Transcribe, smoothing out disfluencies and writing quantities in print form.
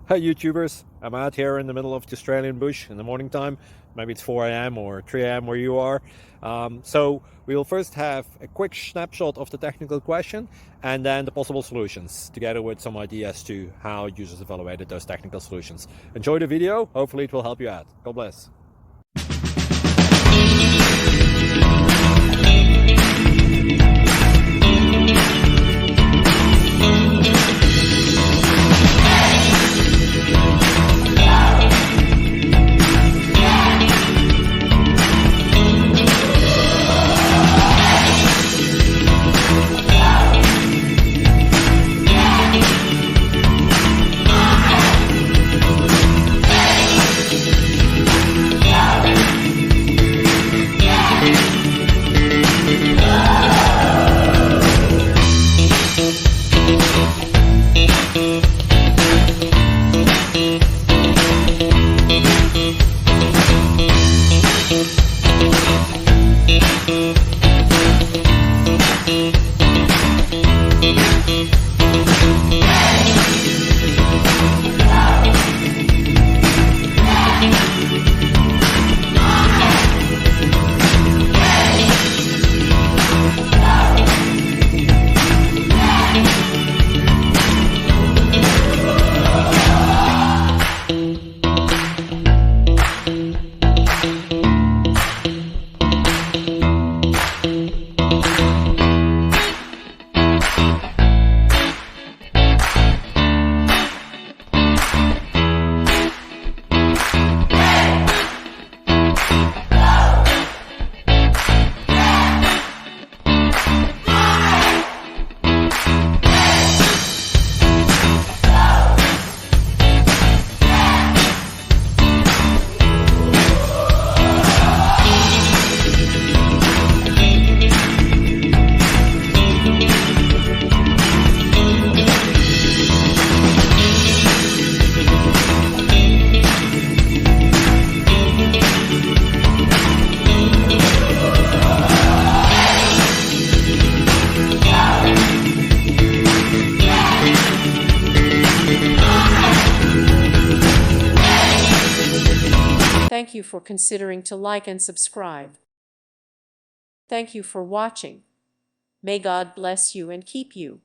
Hey YouTubers, I'm out here in the middle of the Australian bush in the morning time. Maybe it's 4 a.m. or 3 a.m. where you are. So we'll first have a quick snapshot of the technical question and then the possible solutions, together with some ideas to how users evaluated those technical solutions. Enjoy the video, hopefully it will help you out. God bless. Thank you for considering to like and subscribe. Thank you for watching. May God bless you and keep you.